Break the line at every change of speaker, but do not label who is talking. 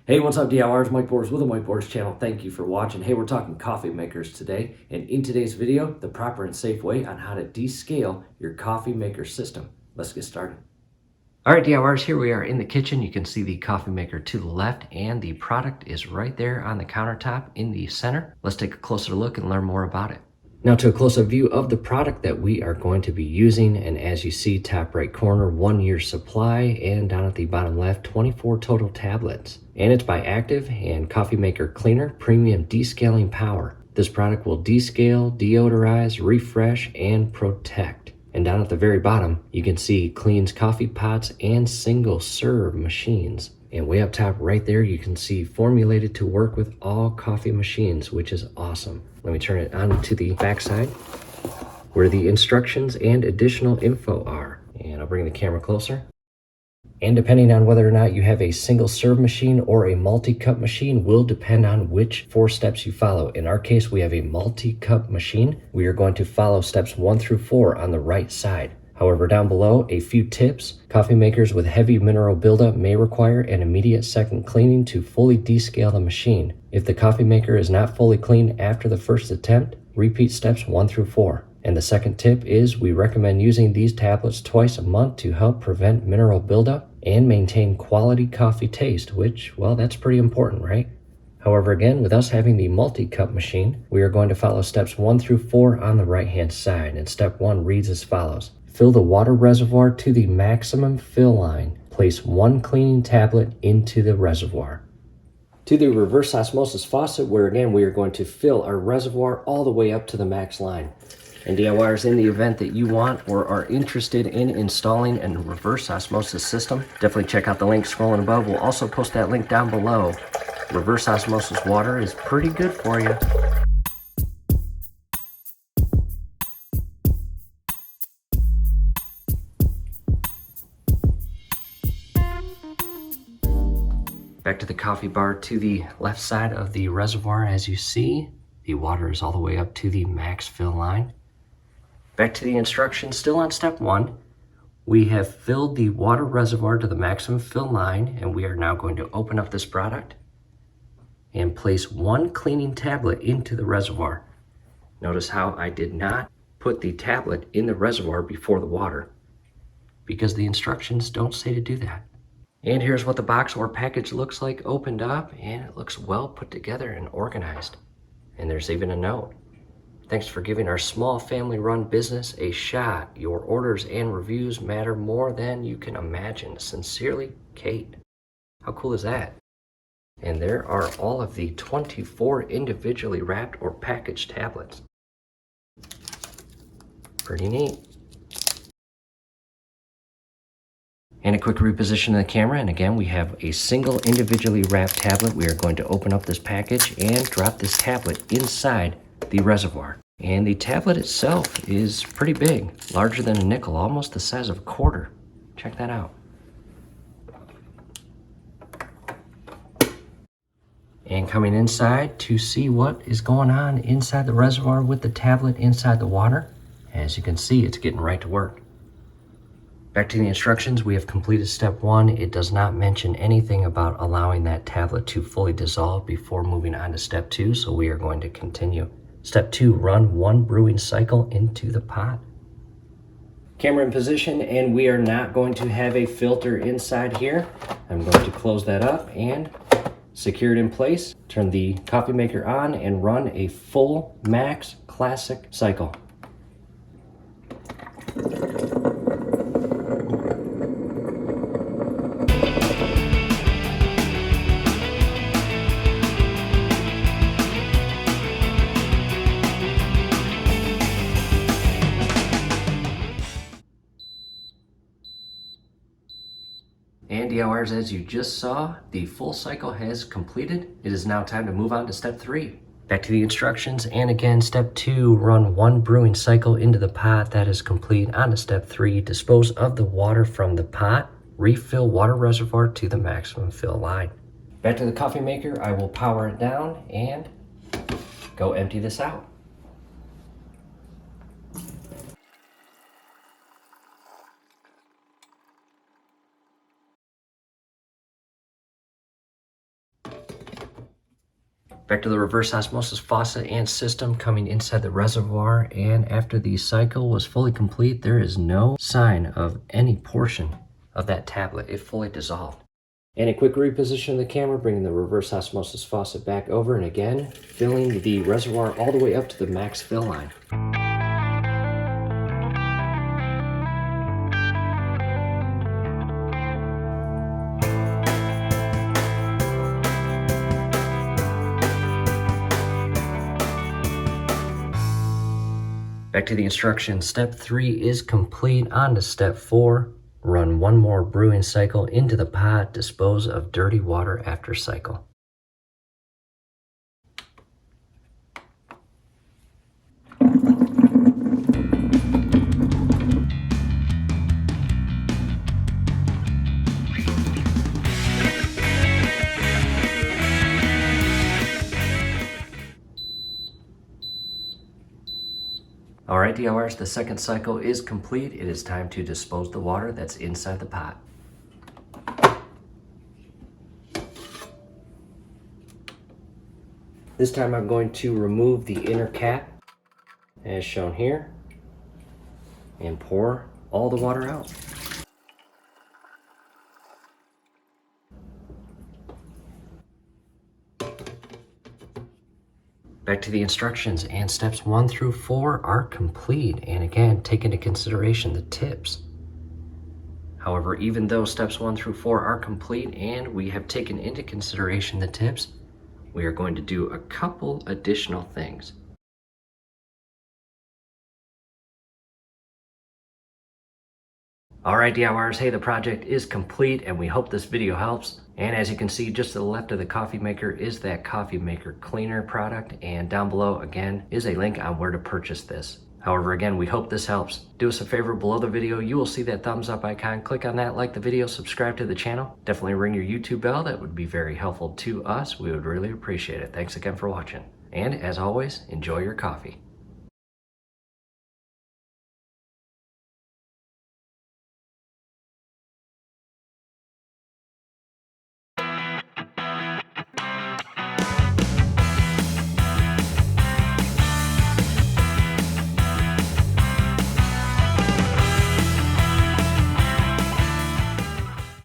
Hey, what's up, DIYers? Mike Bors with the Mike Bors channel. Thank you for watching. Hey, we're talking coffee makers today, and in today's video, the proper and safe way on how to descale your coffee maker system. Let's get started. All right, DIYers, here we are in the kitchen. You can see the coffee maker to the left, and the product is right there on the countertop in the center. Let's take a closer look and learn more about it. Now to a close-up view of the product that we are going to be using, and as you see, top right corner, 1 year supply, and down at the bottom left, 24 total tablets. And it's by Active and Coffee Maker Cleaner Premium Descaling Power. This product will descale, deodorize, refresh, and protect. And down at the very bottom, you can see cleans coffee pots and single serve machines. And way up top right there, you can see formulated to work with all coffee machines, which is awesome. Let me turn it on to the back side where the instructions and additional info are. And I'll bring the camera closer. And depending on whether or not you have a single serve machine or a multi-cup machine will depend on which 4 steps you follow. In our case, we have a multi-cup machine. We are going to follow steps 1 through 4 on the right side. However, down below, a few tips. Coffee makers with heavy mineral buildup may require an immediate second cleaning to fully descale the machine. If the coffee maker is not fully cleaned after the first attempt, repeat steps 1 through 4. And the second tip is we recommend using these tablets twice a month to help prevent mineral buildup and maintain quality coffee taste, which, well, that's pretty important, right? However, again, with us having the multi-cup machine, we are going to follow steps 1 through 4 on the right-hand side. And step 1 reads as follows. Fill the water reservoir to the maximum fill line. Place 1 cleaning tablet into the reservoir. To the reverse osmosis faucet, where again we are going to fill our reservoir all the way up to the max line. And DIYers, in the event that you want or are interested in installing a reverse osmosis system, definitely check out the link scrolling above. We'll also post that link down below. Reverse osmosis water is pretty good for you. Back to the coffee bar to the left side of the reservoir. As you see, the water is all the way up to the max fill line. Back to the instructions, still on step 1. We have filled the water reservoir to the maximum fill line, and we are now going to open up this product and place 1 cleaning tablet into the reservoir. Notice how I did not put the tablet in the reservoir before the water, because the instructions don't say to do that. And here's what the box or package looks like opened up, and it looks well put together and organized. And there's even a note. Thanks for giving our small family-run business a shot. Your orders and reviews matter more than you can imagine. Sincerely, Kate. How cool is that? And there are all of the 24 individually wrapped or packaged tablets. Pretty neat. And a quick reposition of the camera, and again we have a single individually wrapped tablet. We are going to open up this package and drop this tablet inside the reservoir. And the tablet itself is pretty big, larger than a nickel, almost the size of a quarter. Check that out. And coming inside to see what is going on inside the reservoir with the tablet inside the water. As you can see, it's getting right to work. Back to the instructions, we have completed step 1. It does not mention anything about allowing that tablet to fully dissolve before moving on to step 2, so we are going to continue. Step 2, run 1 brewing cycle into the pot. Camera in position, and we are not going to have a filter inside here. I'm going to close that up and secure it in place. Turn the coffee maker on and run a full max classic cycle. And DIYers, as you just saw, the full cycle has completed. It is now time to move on to step 3. Back to the instructions, and again, step 2, run 1 brewing cycle into the pot. That is complete. On to step 3, dispose of the water from the pot. Refill water reservoir to the maximum fill line. Back to the coffee maker, I will power it down and go empty this out. Back to the reverse osmosis faucet and system coming inside the reservoir, and after the cycle was fully complete, there is no sign of any portion of that tablet. It fully dissolved. And a quick reposition of the camera, bringing the reverse osmosis faucet back over, and again, filling the reservoir all the way up to the max fill line. Back to the instructions. Step 3 is complete. On to step 4. Run one more brewing cycle into the pot. Dispose of dirty water after cycle. Alright DIYers, the second cycle is complete. It is time to dispose the water that's inside the pot. This time I'm going to remove the inner cap, as shown here, and pour all the water out. Back to the instructions, and steps 1 through 4 are complete. And again, take into consideration the tips. However, even though steps 1 through 4 are complete and we have taken into consideration the tips, we are going to do a couple additional things. Alright DIYers, hey, the project is complete and we hope this video helps. And as you can see, just to the left of the coffee maker is that coffee maker cleaner product, and down below again is a link on where to purchase this. However, again, we hope this helps. Do us a favor, below the video you will see that thumbs up icon. Click on that, like the video, subscribe to the channel. Definitely ring your YouTube bell. That would be very helpful to us. We would really appreciate it. Thanks again for watching. And as always, enjoy your coffee.